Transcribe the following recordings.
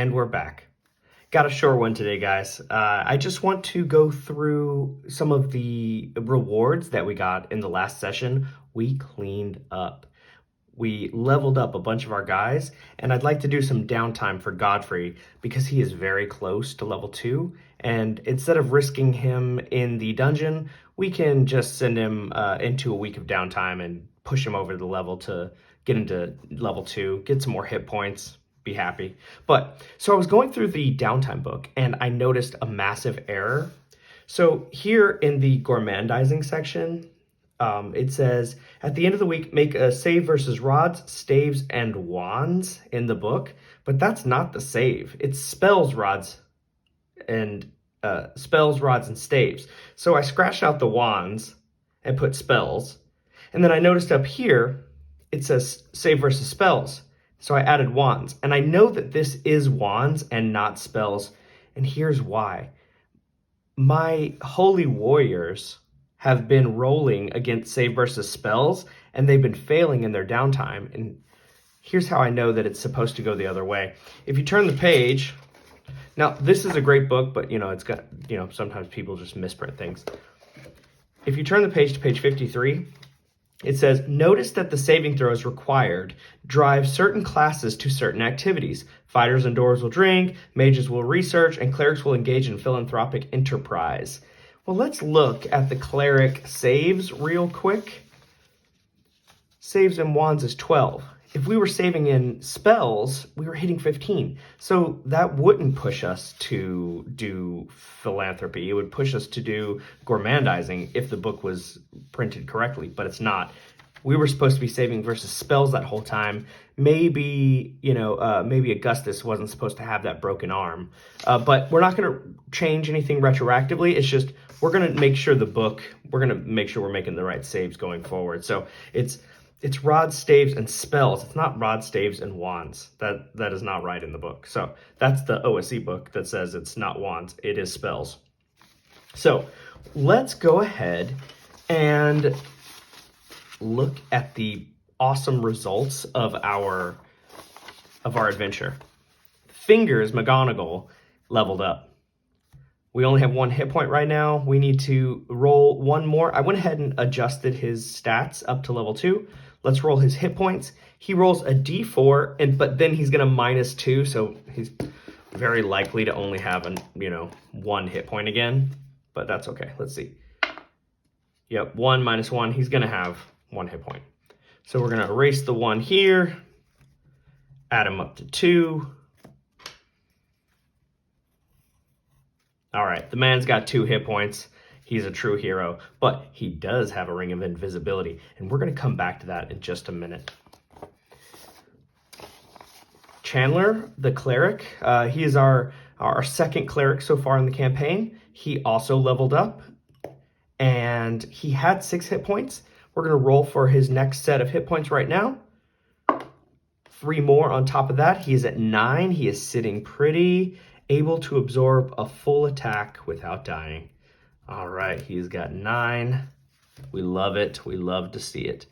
And we're back. Got a short one today, guys. I just want to go through some of the rewards that we got in the last session. We cleaned up. We leveled up a bunch of our guys, and I'd like to do some downtime for Godfrey because he is very close to level 2. And instead of risking him in the dungeon, we can just send him into a week of downtime and push him over the level to get into level 2, get some more hit points, be happy. But so I was going through the downtime book and I noticed a massive error. So here in the gourmandizing section, it says at the end of the week, make a save versus rods, staves, and wands in the book, but that's not the save. It's spells, rods, and staves. So I scratched out the wands and put spells, and then I noticed up here it says save versus spells. So I added wands, and I know that this is wands and not spells, and here's why. My holy warriors have been rolling against save versus spells, and they've been failing in their downtime, and here's how I know that it's supposed to go the other way. If you turn the page, now this is a great book, but it's got, sometimes people just misprint things. If you turn the page to page 53, it says, notice that the saving throws required drive certain classes to certain activities. Fighters and dwarves will drink, mages will research, and clerics will engage in philanthropic enterprise. Well, let's look at the cleric saves real quick. Saves and wands is 12. If we were saving in spells, we were hitting 15. So that wouldn't push us to do philanthropy. It would push us to do gourmandizing if the book was printed correctly, but it's not. We were supposed to be saving versus spells that whole time. Maybe, maybe Augustus wasn't supposed to have that broken arm. But we're not going to change anything retroactively. It's just we're going to make sure we're going to make sure we're making the right saves going forward. So it's rods, staves, and spells. It's not rods, staves, and wands. That is not right in the book. So that's the OSE book that says it's not wands. It is spells. So let's go ahead and look at the awesome results of our adventure. Fingers McGonagall leveled up. We only have 1 hit point right now. We need to roll 1 more. I went ahead and adjusted his stats up to level 2. Let's roll his hit points. He rolls a d4, but then he's going to -2, so he's very likely to only have 1 hit point again, but that's okay. Let's see. Yep, 1 - 1. He's going to have 1 hit point. So we're going to erase the 1 here, add him up to 2. All right, the man's got 2 hit points. He's a true hero, but he does have a ring of invisibility, and we're going to come back to that in just a minute. Chandler, the cleric, he is our second cleric so far in the campaign. He also leveled up, and he had 6 hit points. We're going to roll for his next set of hit points right now. 3 more on top of that. He is at 9. He is sitting pretty, able to absorb a full attack without dying. All right, he's got 9. We love it. We love to see it.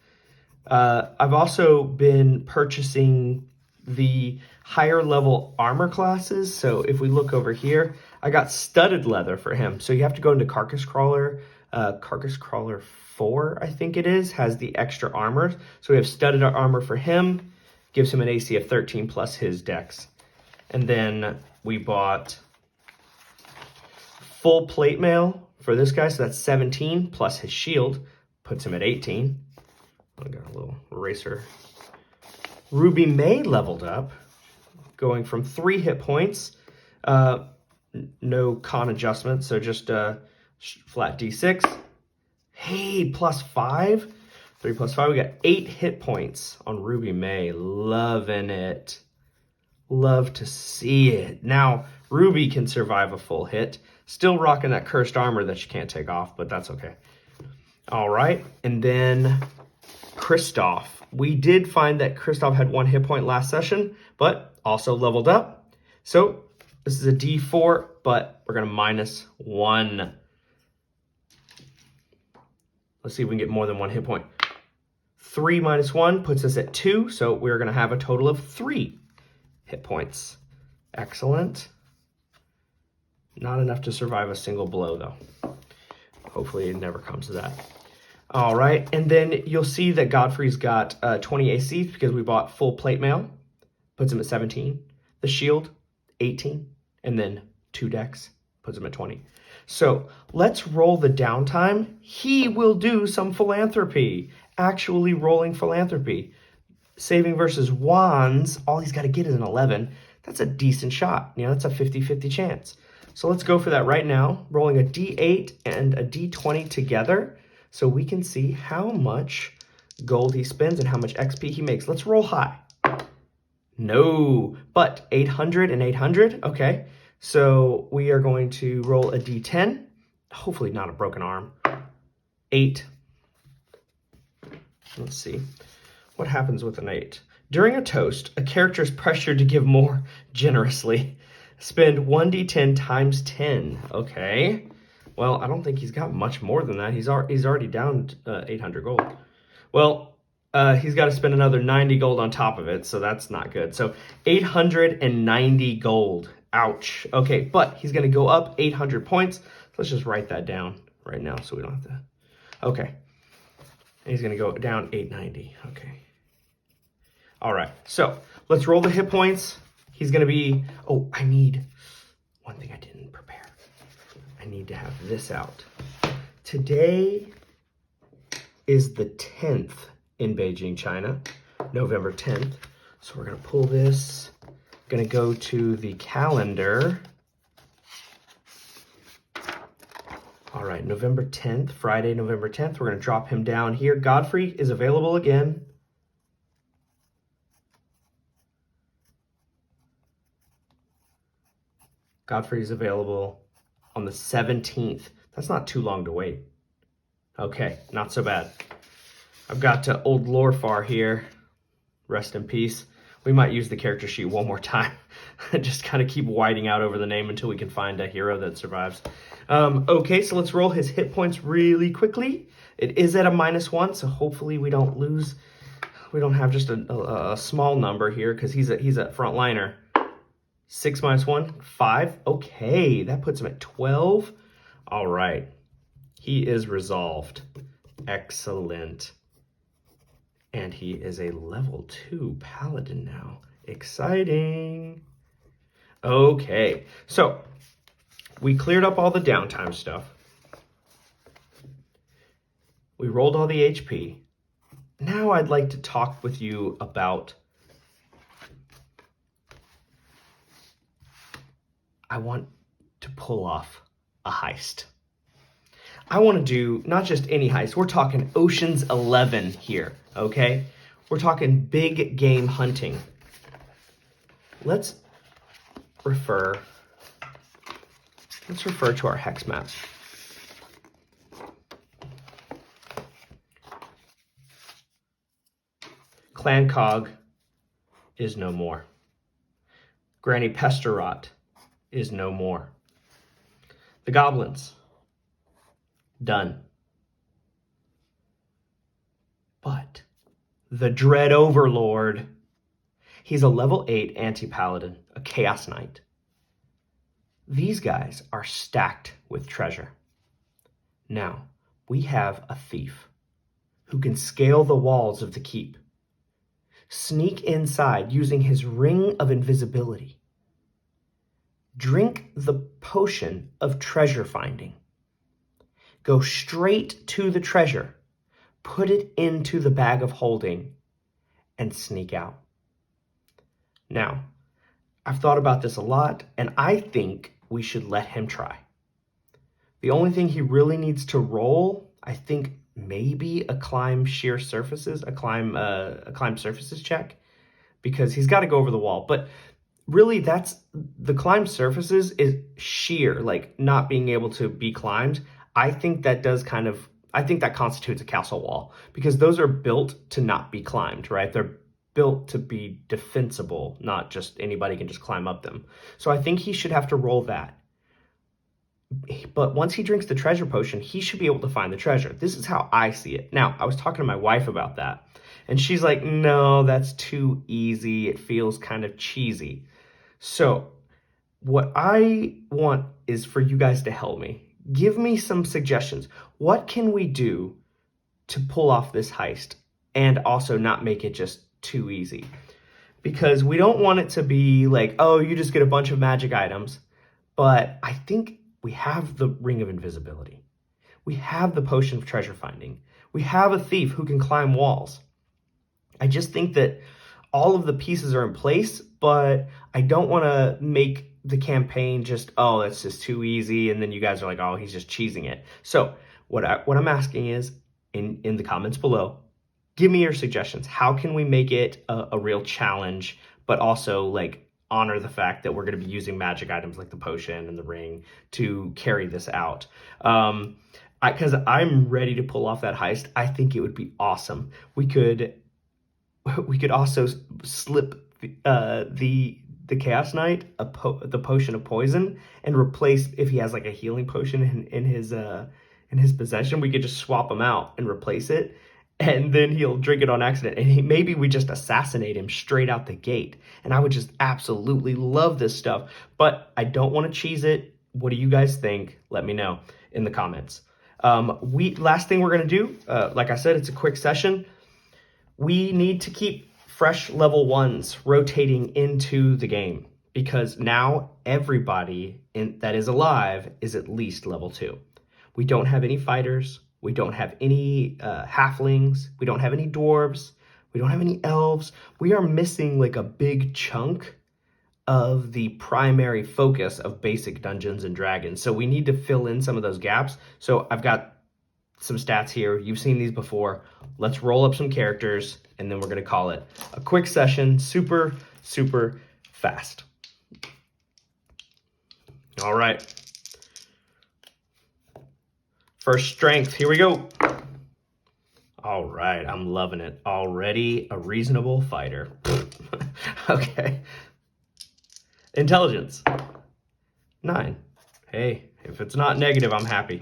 I've also been purchasing the higher level armor classes. So if we look over here, I got studded leather for him. So you have to go into Carcass Crawler. Carcass Crawler 4, I think it is, has the extra armor. So we have studded armor for him. Gives him an AC of 13 plus his dex. And then we bought full plate mail for this guy, so that's 17 plus his shield, puts him at 18. I got a little eraser. Ruby May leveled up, going from 3 hit points, no con adjustment, so just flat D6. Hey, +5, 3 + 5, we got 8 hit points on Ruby May. Loving it. Love to see it. Now, Ruby can survive a full hit. Still rocking that cursed armor that you can't take off, but that's okay. All right, and then Kristoff. We did find that Kristoff had 1 hit point last session, but also leveled up. So this is a D4, but we're gonna -1. Let's see if we can get more than 1 hit point. 3 - 1 puts us at 2, so we're gonna have a total of 3 hit points. Excellent. Not enough to survive a single blow, though. Hopefully it never comes to that. All right, and then you'll see that Godfrey's got 20 AC because we bought full plate mail. Puts him at 17. The shield, 18. And then 2 decks, puts him at 20. So let's roll the downtime. He will do some philanthropy. Actually rolling philanthropy. Saving versus wands, all he's got to get is an 11. That's a decent shot. You know, that's a 50-50 chance. So let's go for that right now. Rolling a D8 and a D20 together so we can see how much gold he spends and how much XP he makes. Let's roll high. No, but 800 and 800. Okay, so we are going to roll a D10. Hopefully not a broken arm. 8. Let's see. What happens with an 8? During a toast, a character is pressured to give more generously. Spend 1d10 times 10. Okay. Well, I don't think he's got much more than that. He's already down 800 gold. Well, he's got to spend another 90 gold on top of it, so that's not good. So 890 gold. Ouch. Okay, but he's going to go up 800 points. Let's just write that down right now so we don't have to. Okay. And he's going to go down 890. Okay. All right, so let's roll the hit points. He's going to be, oh, I need one thing I didn't prepare. I need to have this out. Today is the 10th in Beijing, China, November 10th. So we're going to pull this, going to go to the calendar. All right, November 10th, Friday, November 10th. We're going to drop him down here. Godfrey is available again. Godfrey is available on the 17th. That's not too long to wait. Okay, not so bad. I've got Old Lorfar here. Rest in peace. We might use the character sheet one more time. Just kind of keep whiting out over the name until we can find a hero that survives. Okay, so let's roll his hit points really quickly. It is at a -1, so hopefully we don't lose. We don't have just a small number here because he's a frontliner. 6 minus 1, 5. Okay, that puts him at 12. All right. He is resolved. Excellent. And he is a level 2 paladin now. Exciting. Okay, so we cleared up all the downtime stuff. We rolled all the HP. Now I'd like to talk with you about I want to pull off a heist. I want to do not just any heist. We're talking Ocean's 11 here, okay? We're talking big game hunting. Let's refer to our hex map. Clan Cog is no more. Granny Pesterot is no more. The goblins, done. But the Dread Overlord, he's a level 8 anti-paladin, a Chaos Knight. These guys are stacked with treasure. Now, we have a thief who can scale the walls of the keep, sneak inside using his ring of invisibility, drink the potion of treasure finding, go straight to the treasure, put it into the bag of holding, and sneak out. Now, I've thought about this a lot, and I think we should let him try. The only thing he really needs to roll, I think maybe a climb surfaces check, because he's got to go over the wall. But really, that's the climb surfaces is sheer, like not being able to be climbed. I think that constitutes a castle wall, because those are built to not be climbed, right? They're built to be defensible, not just anybody can just climb up them. So I think he should have to roll that. But once he drinks the treasure potion, he should be able to find the treasure. This is how I see it. Now, I was talking to my wife about that, and she's like, no, that's too easy. It feels kind of cheesy. So What I want is for you guys to help me. Give me some suggestions. What can we do to pull off this heist and also not make it just too easy? Because we don't want it to be like, oh, you just get a bunch of magic items. But I think we have the Ring of Invisibility. We have the Potion of Treasure Finding. We have a thief who can climb walls. I just think that all of the pieces are in place, but I don't want to make the campaign just, oh, that's just too easy, and then you guys are like, oh, he's just cheesing it. So what I'm asking is, in the comments below, give me your suggestions. How can we make it a real challenge, but also like honor the fact that we're going to be using magic items like the potion and the ring to carry this out? Because I'm ready to pull off that heist. I think it would be awesome. We could also slip the Chaos Knight the potion of poison and replace, if he has like a healing potion in his possession, we could just swap him out and replace it, and then he'll drink it on accident, and maybe we just assassinate him straight out the gate. And I would just absolutely love this stuff, but I don't want to cheese it. What do you guys think? Let me know in the comments. Last thing we're gonna do, like I said, it's a quick session. We need to keep fresh level 1s rotating into the game, because now everybody that is alive is at least level 2. We don't have any fighters. We don't have any halflings. We don't have any dwarves. We don't have any elves. We are missing like a big chunk of the primary focus of basic Dungeons and Dragons. So we need to fill in some of those gaps. So I've got some stats here. You've seen these before. Let's roll up some characters, and then we're going to call it a quick session, super, super fast. All right. First strength, here we go. All right, I'm loving it. Already a reasonable fighter. Okay. Intelligence, 9. Hey, if it's not negative, I'm happy.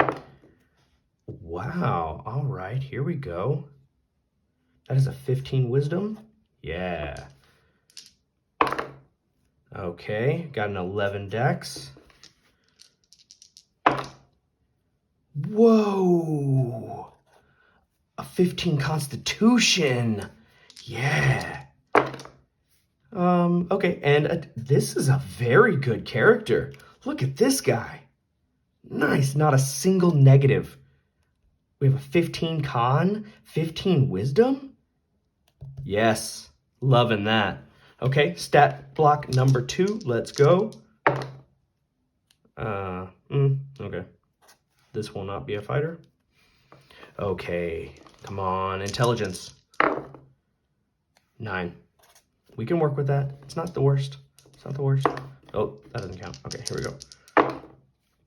Wow, all right, here we go. That is a 15 wisdom. Yeah. Okay, got an 11 dex. Whoa, a 15 constitution. Yeah. Okay, and this is a very good character. Look at this guy. Nice, not a single negative. We have a 15 con, 15 wisdom. Yes, loving that. Okay, stat block number 2, let's go. Okay. This will not be a fighter. Okay, come on, intelligence. 9. We can work with that. It's not the worst. It's not the worst. Oh, that doesn't count. Okay, here we go.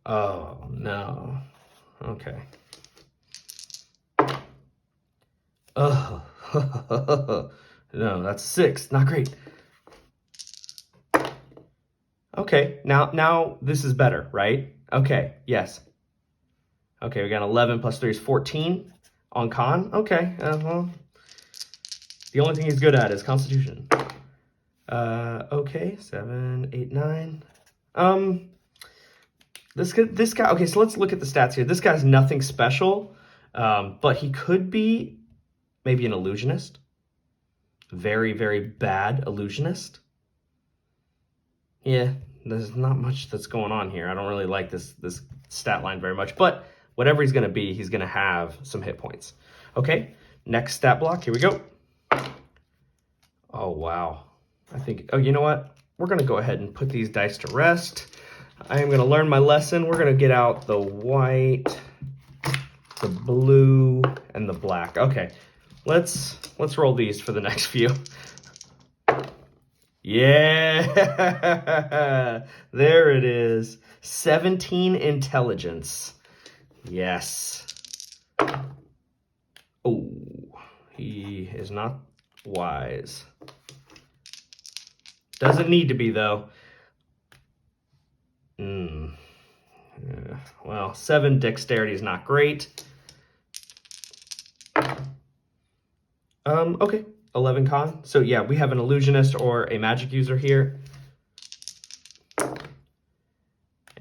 Oh, no. Okay. Oh, no, that's 6. Not great. Okay, now this is better, right? Okay, yes. Okay, we got 11 plus 3 is 14 on con. Okay, well, the only thing he's good at is Constitution. Okay, 7, 8, 9. This guy. Okay, so let's look at the stats here. This guy's nothing special, but he could be maybe an illusionist. Very, very bad illusionist. Yeah, there's not much that's going on here. I don't really like this stat line very much, but whatever he's going to be, he's going to have some hit points. Okay, next stat block. Here we go. Oh, wow. I think, oh, you know what? We're going to go ahead and put these dice to rest. I am going to learn my lesson. We're going to get out the white, the blue, and the black. Okay, let's roll these for the next few. Yeah, there it is. 17 intelligence. Yes. Oh, he is not wise. Doesn't need to be, though. Well, 7 dexterity is not great. Okay, 11 con. So yeah, we have an illusionist or a magic user here.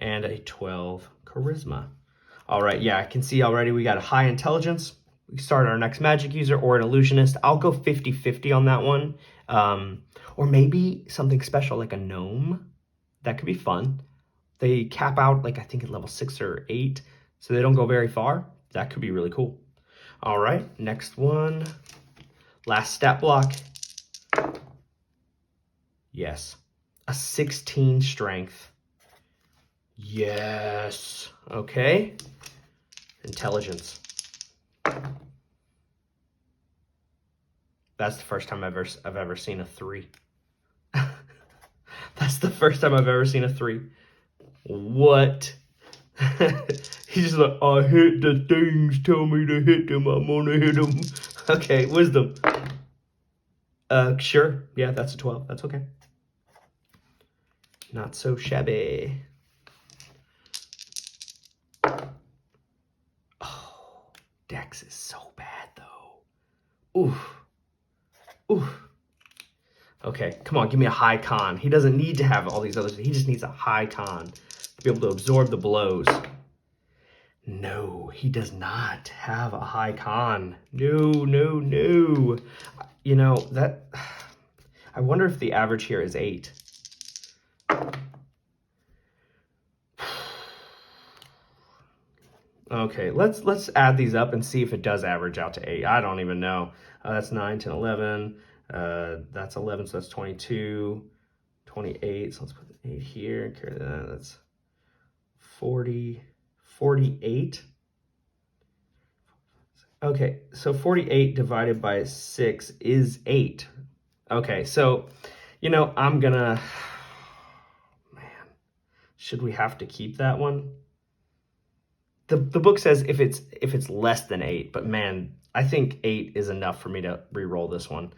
and a 12 charisma. All right, yeah, I can see already we got a high intelligence. We start our next magic user or an illusionist. I'll go 50-50 on that one. Or maybe something special like a gnome. That could be fun. They cap out, like, I think at level 6 or 8, so they don't go very far. That could be really cool. All right, next one. Last stat block. Yes. A 16 strength. Yes. Okay. Intelligence. That's the first time I've ever seen a 3. That's the first time I've ever seen a 3. What? He's just like, I hit the things, tell me to hit them, I'm gonna hit them. Okay, wisdom. Sure. Yeah, that's a 12. That's okay. Not so shabby. Oh, Dex is so bad though. Oof. Oof. Okay, come on, give me a high con. He doesn't need to have all these others. He just needs a high con to be able to absorb the blows. No, he does not have a high con. No, no, no. You know, that... I wonder if the average here is 8. Okay, let's add these up and see if it does average out to 8. I don't even know. That's 9, 10, 11. That's 11, so that's 22, 28. So let's put 8 here. Carry that. That's 40, 48. Okay, so 48 divided by 6 is 8. Okay, so, you know, I'm gonna... Man, should we have to keep that one? The book says if it's less than 8, but man, I think 8 is enough for me to re-roll this one.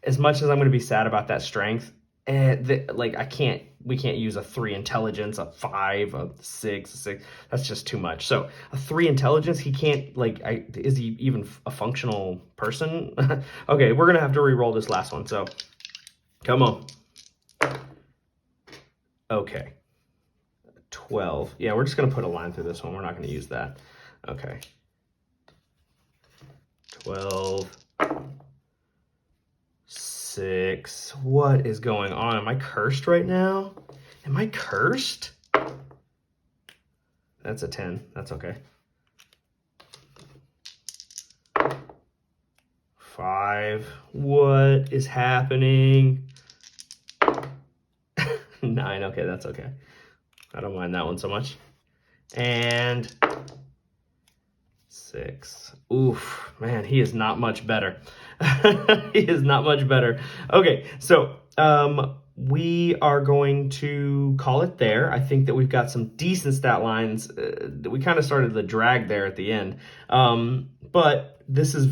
As much as I'm going to be sad about that strength, we can't use a 3 intelligence, a 5, a 6, a 6. That's just too much. So a 3 intelligence, he can't, is he even a functional person? Okay, we're going to have to re-roll this last one. So come on. Okay. 12. Yeah, we're just going to put a line through this one. We're not going to use that. Okay. 12. 6. What is going on? Am I cursed right now? Am I cursed? That's a 10. That's okay. 5. What is happening? 9. Okay, that's okay. I don't mind that one so much. And 6. Oof, man, he is not much better. He is not much better. Okay, so we are going to call it there. I think that we've got some decent stat lines. We kind of started the drag there at the end. But this is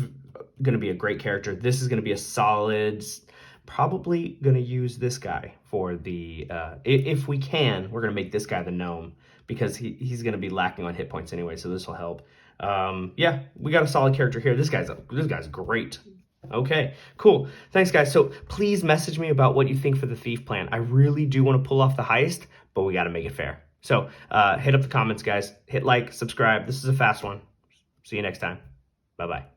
going to be a great character. This is going to be a solid... Probably going to use this guy for the, if we can, we're going to make this guy the gnome because he's going to be lacking on hit points anyway, so this will help. Yeah, we got a solid character here. This guy's great. Okay, cool. Thanks, guys. So please message me about what you think for the thief plan. I really do want to pull off the heist, but we got to make it fair. So hit up the comments, guys. Hit like, subscribe. This is a fast one. See you next time. Bye-bye.